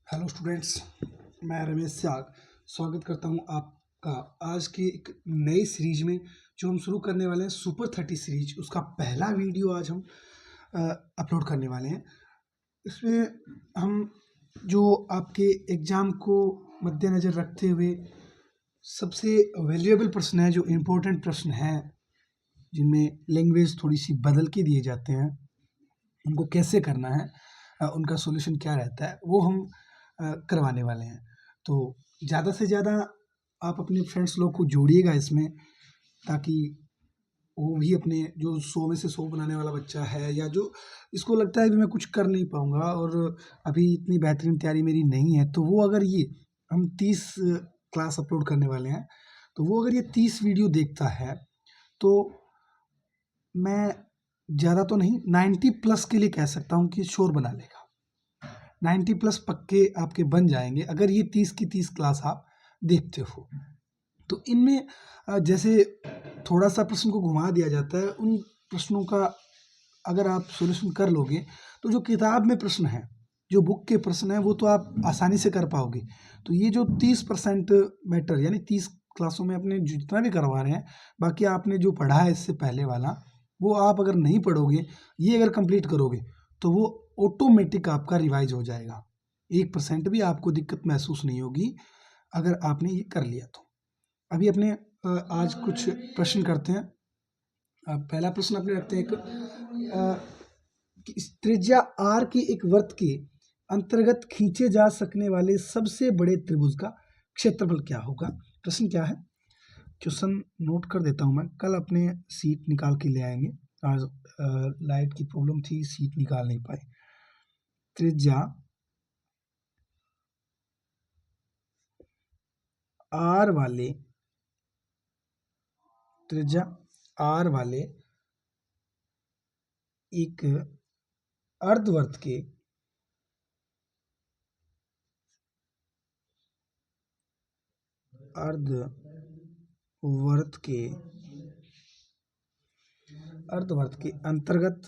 Hello students, मैं रमेश त्याग स्वागत करता हूं आपका आज की एक नई सीरीज में जो हम शुरू करने वाले हैं सुपर 30 सीरीज। उसका पहला वीडियो आज हम अपलोड करने वाले हैं। इसमें हम जो आपके एग्ज़ाम को मद्देनज़र रखते हुए सबसे वैल्यूएबल प्रश्न है, जो इम्पोर्टेंट प्रश्न हैं, जिनमें लैंग्वेज थोड़ी सी बदल के दिए जाते हैं, उनको कैसे करना है, उनका सॉल्यूशन क्या रहता है, वो हम करवाने वाले हैं। तो ज़्यादा से ज़्यादा आप अपने फ्रेंड्स लोग को जोड़िएगा इसमें, ताकि वो भी अपने जो 100 में से 100 बनाने वाला बच्चा है, या जो इसको लगता है कि मैं कुछ कर नहीं पाऊँगा और अभी इतनी बेहतरीन तैयारी मेरी नहीं है, तो वो अगर ये हम 30 क्लास अपलोड करने वाले हैं, तो वो अगर ये 30 वीडियो देखता है, तो मैं ज़्यादा तो नहीं 90 प्लस के लिए कह सकता हूँ कि शोर बना लेगा। 90 प्लस पक्के आपके बन जाएंगे अगर ये 30 की 30 क्लास आप देखते हो। तो इनमें जैसे थोड़ा सा प्रश्न को घुमा दिया जाता है, उन प्रश्नों का अगर आप सॉल्यूशन कर लोगे, तो जो किताब में प्रश्न है, जो बुक के प्रश्न हैं, वो तो आप आसानी से कर पाओगे। तो ये जो 30% मैटर, यानी 30 क्लासों में अपने जितना भी करवा रहे हैं, बाकी आपने जो पढ़ा है इससे पहले वाला, वो आप अगर नहीं पढ़ोगे, ये अगर कंप्लीट करोगे, तो वो ऑटोमेटिक आपका रिवाइज हो जाएगा। 1% भी आपको दिक्कत महसूस नहीं होगी अगर आपने ये कर लिया तो। अभी अपने आज कुछ प्रश्न करते हैं। पहला प्रश्न अपने रखते हैं कि त्रिज्या r के एक वृत्त के अंतर्गत खींचे जा सकने वाले सबसे बड़े त्रिभुज का क्षेत्रफल क्या होगा। प्रश्न क्या है, क्वेश्चन नोट कर देता हूं मैं, कल अपने सीट निकाल के ले आएंगे। आज लाइट की प्रॉब्लम थी, सीट निकाल नहीं पाए। त्रिज्या r वाले एक अर्धवर्त के अर्धवर्त के अंतर्गत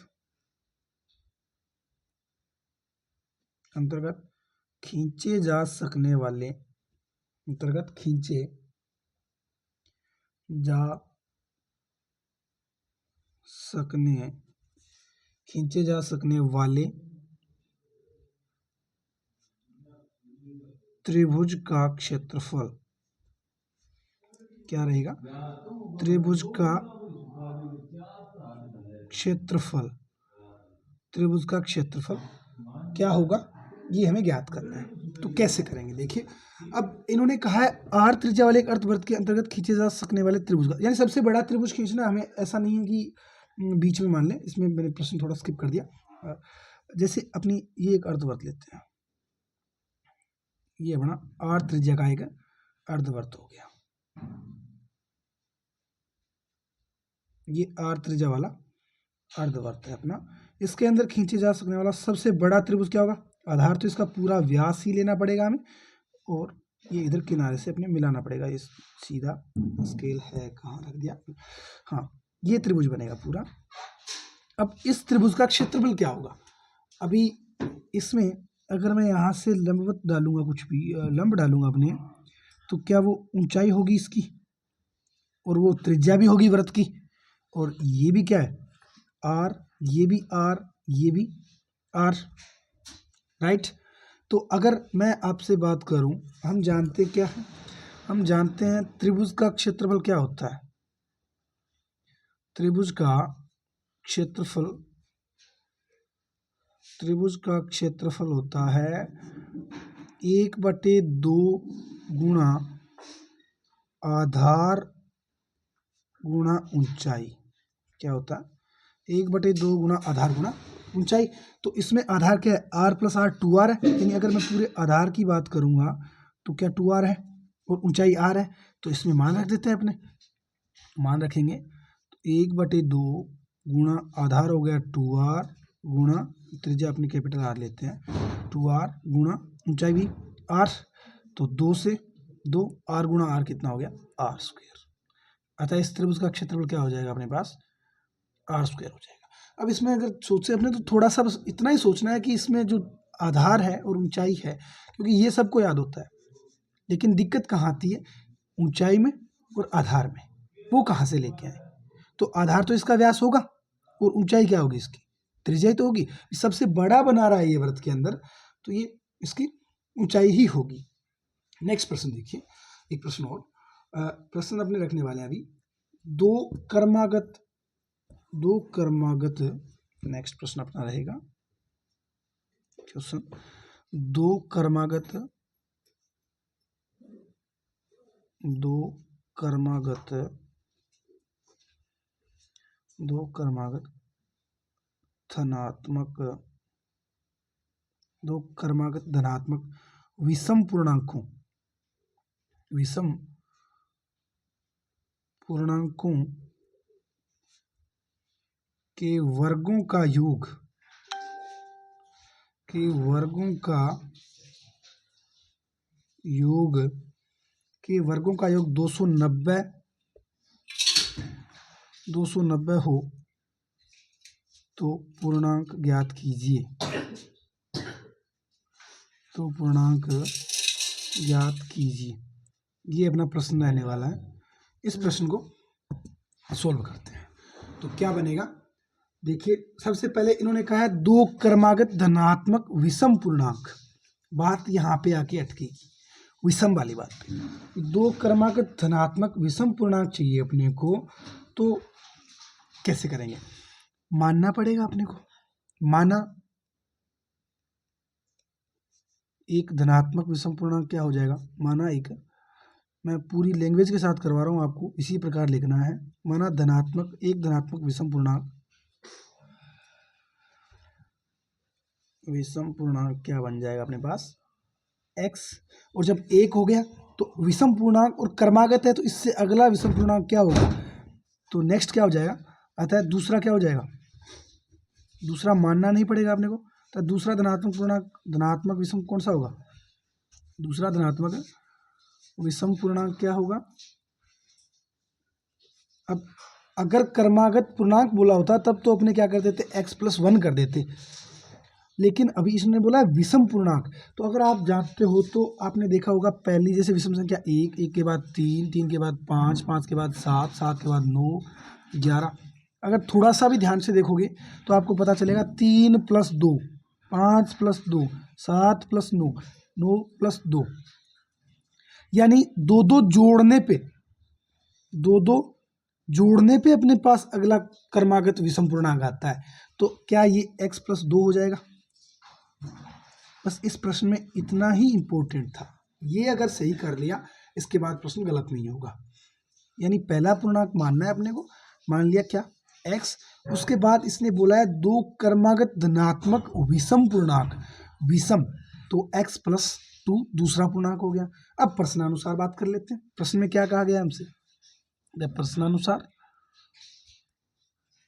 खींचे जा सकने वाले त्रिभुज का क्षेत्रफल क्या रहेगा। त्रिभुज का क्षेत्रफल क्या होगा, ये हमें ज्ञात करना है। तो कैसे करेंगे, देखिए। अब इन्होंने कहा है r त्रिज्या वाले एक अर्धवृत्त के अंतर्गत खींचे जा सकने वाले त्रिभुज का, यानी सबसे बड़ा त्रिभुज खींचना। हमें ऐसा नहीं है कि बीच में मान लें, इसमें मैंने प्रश्न थोड़ा स्किप कर दिया। जैसे अपनी ये एक अर्धवृत्त लेते हैं, ये अपना r त्रिज्या का एक अर्धवृत्त हो गया, ये r त्रिज्या वाला अर्धवृत्त है अपना। इसके अंदर खींचे जा सकने वाला सबसे बड़ा त्रिभुज क्या होगा। आधार तो इसका पूरा व्यास ही लेना पड़ेगा हमें, और ये इधर किनारे से अपने मिलाना पड़ेगा। ये सीधा स्केल है, कहाँ रख दिया, हाँ, ये त्रिभुज बनेगा पूरा। अब इस त्रिभुज का क्षेत्रफल क्या होगा। अभी इसमें अगर मैं यहाँ से लंबवत डालूंगा, कुछ भी लंब डालूंगा अपने, तो क्या वो ऊंचाई होगी इसकी, और वो त्रिज्या भी होगी वृत्त की, और ये भी क्या है r, ये भी r, ये भी r, राइट। तो अगर मैं आपसे बात करूं, हम जानते क्या है, हम जानते हैं त्रिभुज का क्षेत्रफल क्या होता है। त्रिभुज का क्षेत्रफल होता है 1/2 गुणा आधार गुणा ऊंचाई। क्या होता है 1/2 गुणा आधार गुणा ऊंचाई। तो इसमें आधार क्या है, r + r 2r है, यानी अगर मैं पूरे आधार की बात करूंगा तो क्या 2r है, और ऊंचाई r है। तो इसमें मान रख देते हैं, अपने मान रखेंगे। तो 1/2 गुणा आधार हो गया 2r, गुणा त्रिज्या अपनी कैपिटल R लेते हैं, 2r गुणा ऊंचाई भी r, तो 2 से 2, r गुणा r कितना हो गया, r²। अतः इस त्रिभुज का क्षेत्रफल क्या हो जाएगा अपने पास, r² हो जाएगा। अब इसमें अगर सोचे अपने, तो थोड़ा सा बस इतना ही सोचना है कि इसमें जो आधार है और ऊंचाई है, क्योंकि ये सबको याद होता है, लेकिन दिक्कत कहाँ आती है, ऊंचाई में और आधार में, वो कहाँ से लेके आए। तो आधार तो इसका व्यास होगा और ऊंचाई क्या होगी, इसकी त्रिज्या ही तो होगी। सबसे बड़ा बना रहा है ये वृत्त के अंदर, तो ये इसकी ऊंचाई ही होगी। नेक्स्ट प्रश्न देखिए, एक प्रश्न और प्रश्न अपने रखने वाले हैं अभी। दो कर्मागत नेक्स्ट प्रश्न अपना रहेगा क्वेश्चन, दो कर्मागत धनात्मक विषम पूर्णांकों के वर्गों का योग 290 हो तो पूर्णांक ज्ञात कीजिए। ये अपना प्रश्न रहने वाला है। इस प्रश्न को सोल्व करते हैं तो क्या बनेगा, देखिए सबसे पहले इन्होंने कहा है दो क्रमागत धनात्मक विषम पूर्णांक। बात यहाँ पे आके अटकेगी, विषम वाली बात पे। दो क्रमागत धनात्मक विषम पूर्णांक चाहिए अपने को, तो कैसे करेंगे, मानना पड़ेगा अपने को। माना एक धनात्मक विषम पूर्णांक क्या हो जाएगा, माना एक, मैं पूरी लैंग्वेज के साथ करवा रहा हूँ आपको, इसी प्रकार लिखना है। माना एक धनात्मक विषम पूर्णांक क्या बन जाएगा अपने पास, x। और जब एक हो गया तो विषम पूर्णांक और क्रमागत है, तो इससे अगला विषम पूर्णांक क्या होगा, तो नेक्स्ट क्या हो जाएगा, अतः दूसरा क्या हो जाएगा, दूसरा मानना नहीं पड़ेगा अपने को। तो दूसरा धनात्मक विषम कौन सा होगा, दूसरा धनात्मक विषम पूर्णांक क्या होगा। अब अगर क्रमागत पूर्णांक बोला होता तब तो अपने क्या कर देते, x+1 कर देते, लेकिन अभी इसने बोला है विषम पूर्णांक। तो अगर आप जानते हो तो आपने देखा होगा पहली जैसे विषम संख्या 1, 1 के बाद 3, 3 के बाद 5, 5 के बाद 7, 7 के बाद 9, 11। अगर थोड़ा सा भी ध्यान से देखोगे तो आपको पता चलेगा 3 + 2, 5 + 2, 7 + 9, 9 + 2, यानी दो दो जोड़ने पे अपने पास अगला क्रमागत विषम पूर्णांक आता है। तो क्या ये x+2 हो जाएगा। बस इस प्रश्न में इतना ही इंपॉर्टेंट था, ये अगर सही कर लिया इसके बाद प्रश्न गलत नहीं होगा। यानी पहला पूर्णांक मानना है अपने को, मान लिया क्या, x। उसके बाद इसने बोला है दो क्रमागत धनात्मक विषम पूर्णांक, विषम, तो x+2 दूसरा पूर्णांक हो गया। अब प्रश्नानुसार बात कर लेते हैं, प्रश्न में क्या कहा गया हमसे, प्रश्नानुसार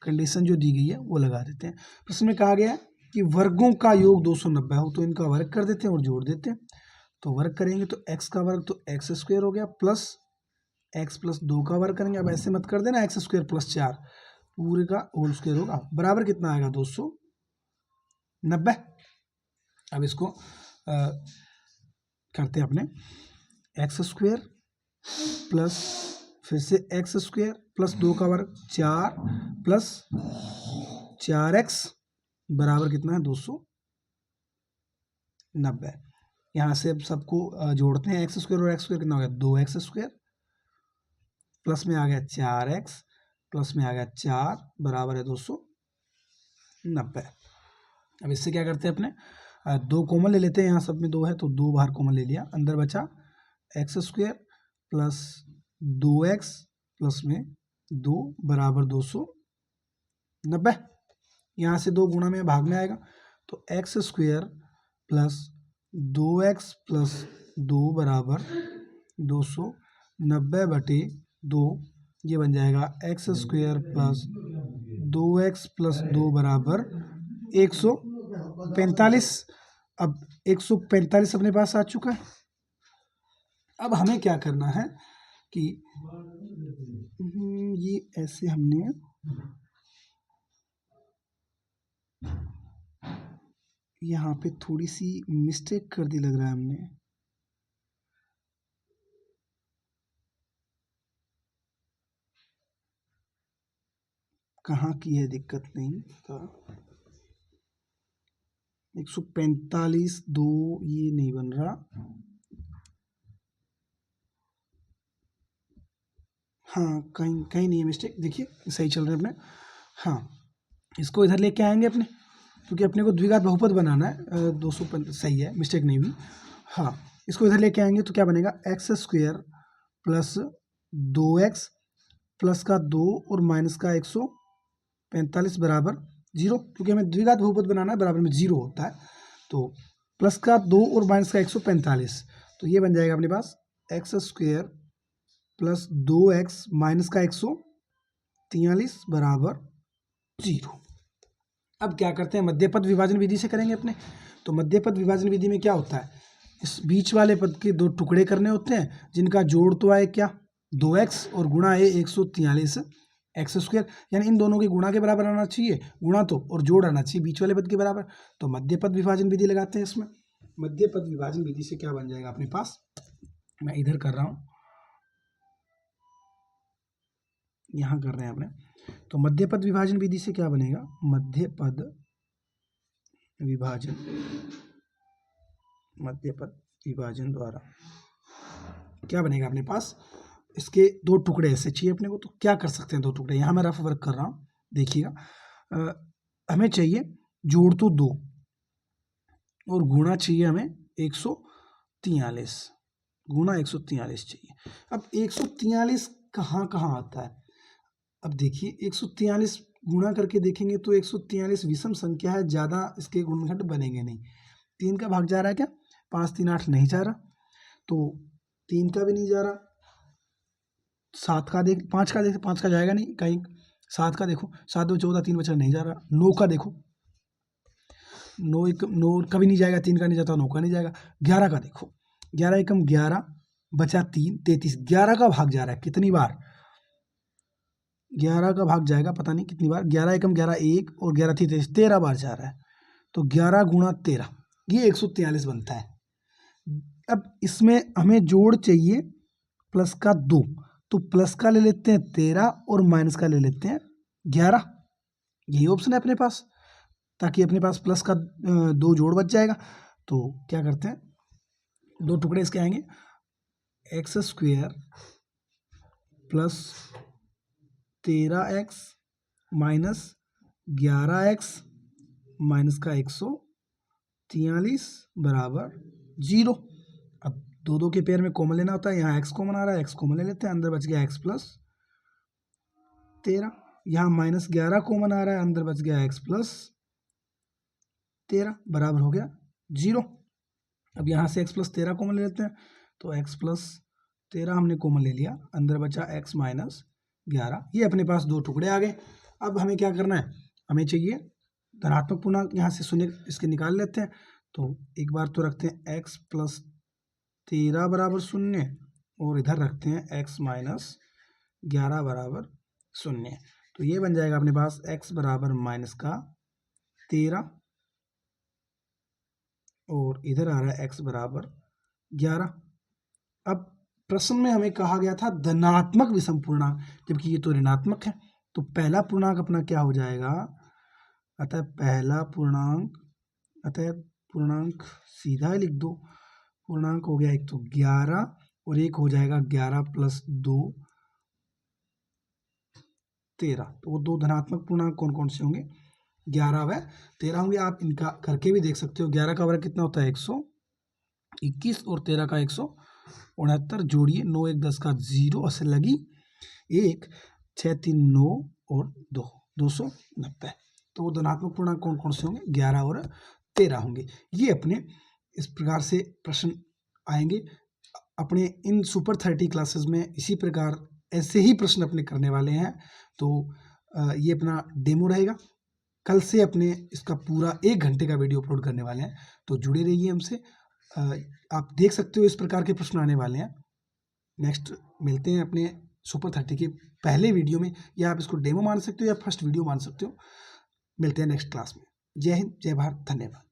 कंडीशन जो दी गई है वो लगा देते हैं। प्रश्न में कहा गया है कि वर्गों का योग 290 हो, तो इनका वर्ग कर देते हैं और जोड़ देते हैं। तो वर्ग करेंगे तो x का वर्ग तो x² हो गया, प्लस x+2 का वर्ग करेंगे। अब ऐसे मत कर देना x² + 4 पूरे का होल स्क्वायर होगा, बराबर कितना आएगा 290। अब इसको करते हैं अपने, x² प्लस फिर से x² + 2 का वर्ग 4 प्लस 4x बराबर कितना है 290। यहाँ से अब सबको जोड़ते हैं, x² और x² कितना हो गया 2x², प्लस में आ गया 4x, प्लस में आ गया 4 बराबर है 290। अब इससे क्या करते हैं अपने, दो कॉमन ले लेते हैं, यहाँ सब में 2 है तो 2 बाहर कॉमन ले लिया, अंदर बचा x² प्लस 2x प्लस में 2 बराबर 290। यहाँ से 2 गुणा में भाग में आएगा तो x² प्लस 2x प्लस 2 बराबर 290/2, ये बन जाएगा x² प्लस 2x प्लस 2 बराबर 145। अब 145 अपने पास आ चुका है। अब हमें क्या करना है कि ये ऐसे हमने यहाँ पे थोड़ी सी मिस्टेक कर दी लग रहा है हमने। कहाँ की है दिक्कत नहीं था। 145 2 ये नहीं बन रहा। हाँ कहीं कहीं नहीं है मिस्टेक, देखिए सही चल रहे हैं अपने। हाँ इसको इधर लेके आएंगे अपने, क्योंकि अपने को द्विघात बहुपद बनाना है। 250 सही है, मिस्टेक नहीं हुई। हाँ इसको इधर लेके आएंगे तो क्या बनेगा, x square plus 2x plus का 2 और माइनस का 145 बराबर 0, क्योंकि हमें द्विघात बहुपद बनाना है, बराबर में 0 होता है। तो प्लस का 2 और माइनस का 145, तो ये बन जाएगा अपने पास x square plus 2x minus का 143 बराबर 0। अब क्या करते हैं, मध्यपद विभाजन विधि से करेंगे अपने। तो मध्यपद विभाजन विधि में क्या होता है, इस बीच वाले पद के दो टुकड़े करने होते हैं, जिनका जोड़ तो आए क्या 2x और गुणा है 143 एक्स स्क्वायर, यानी इन दोनों के गुणा के बराबर आना चाहिए, गुणा तो और जोड़ आना चाहिए बीच वाले पद के बराबर। तो मध्यपद विभाजन विधि लगाते हैं इसमें। मध्यपद विभाजन विधि से क्या बन जाएगा अपने पास, मैं इधर कर रहा हूँ, यहाँ कर रहे हैं अपने। तो मध्यपद विभाजन विधि से क्या बनेगा, मध्यपद विभाजन द्वारा क्या बनेगा अपने पास, इसके दो टुकड़े ऐसे चाहिए अपने को। तो क्या कर सकते हैं, दो टुकड़े, यहाँ मैं रफ वर्क कर रहा हूँ, देखिएगा। हमें चाहिए जोड़ तो 2 और गुणा चाहिए हमें 143, गुणा 143 चाहिए। अब 143 कहाँ कहाँ आता है, अब देखिए 143 गुणा करके देखेंगे तो 143 विषम संख्या है, ज़्यादा इसके गुणनखंड बनेंगे नहीं। 3 का भाग जा रहा है क्या, 5 3 8 नहीं जा रहा, तो 3 का भी नहीं जा रहा, 7 का देख, 5 का देख, 5 का जाएगा नहीं कहीं, 7 का देखो, 7 2 14 3 बचा नहीं जा रहा, 9 का देखो, 9 का भी नहीं जाएगा, 3 का नहीं जाता, 9 का नहीं जाएगा। 11 का देखो, 11 एकम 11 बचा 3 33, 11 का भाग जा रहा है कितनी बार, 11 का भाग जाएगा पता नहीं कितनी बार, 11 एकम 11 1 और 11 थी 23, 13 बार जा रहा है। तो 11 गुणा 13 ये 143 बनता है। अब इसमें हमें जोड़ चाहिए प्लस का 2, तो प्लस का ले लेते हैं 13 और माइनस का ले लेते हैं 11, यही ऑप्शन है अपने पास, ताकि अपने पास प्लस का 2 जोड़ बच जाएगा। तो क्या करते हैं, दो टुकड़े इसके आएंगे, x square plus 13x minus 11x minus का 143 बराबर 0। अब दो दो के पेयर में कॉमन लेना होता है, यहाँ x कॉमन आ रहा है, x कॉमन ले लेते हैं, अंदर बच गया x प्लस 13, यहाँ माइनस 11 कॉमन आ रहा है, अंदर बच गया x प्लस 13 बराबर हो गया 0। अब यहाँ से x प्लस 13 कॉमन ले लेते हैं, तो x प्लस 13 हमने कॉमन ले लिया, अंदर बचा x माइनस 11, ये अपने पास दो टुकड़े आ गए। अब हमें क्या करना है, हमें चाहिए धनात्मक पूर्णांक, यहाँ से शून्य इसके निकाल लेते हैं। तो एक बार तो रखते हैं x प्लस 13 बराबर 0 और इधर रखते हैं x माइनस 11 बराबर 0। तो ये बन जाएगा अपने पास x बराबर माइनस का 13 और इधर आ रहा है x बराबर 11। अब प्रश्न में हमें कहा गया था धनात्मक विषम पूर्णांक, जबकि ये तो ऋणात्मक है, तो पहला पूर्णांक अपना क्या हो जाएगा, अतः पहला पूर्णांक, अतः पूर्णांक सीधा लिख दो, पूर्णांक हो गया एक तो 11 और एक हो जाएगा 11 प्लस 2 13। तो वो दो धनात्मक पूर्णांक कौन कौन से होंगे, 11 व 13 होंगे। आप इनका करके भी देख सकते हो, 11 का वर्ग कितना होता है 121 और 13 का 169, जोड़िए 9 1 10 का 0 असल लगी 1 6 3 9 और 2 290। तो वो धनात्मक पूर्णांक कौन कौन से होंगे, 11 और 13 होंगे। ये अपने इस प्रकार से प्रश्न आएंगे अपने इन सुपर 30 क्लासेस में, इसी प्रकार ऐसे ही प्रश्न अपने करने वाले हैं। तो ये अपना डेमो रहेगा, कल से अपने इसका पूरा 1 घंटे का वीडियो अपलोड करने वाले हैं, तो जुड़े रहिए हमसे। आप देख सकते हो इस प्रकार के प्रश्न आने वाले हैं। नेक्स्ट मिलते हैं अपने सुपर 30 के पहले वीडियो में, या आप इसको डेमो मान सकते हो या फर्स्ट वीडियो मान सकते हो। मिलते हैं नेक्स्ट क्लास में। जय हिंद, जय भारत, धन्यवाद।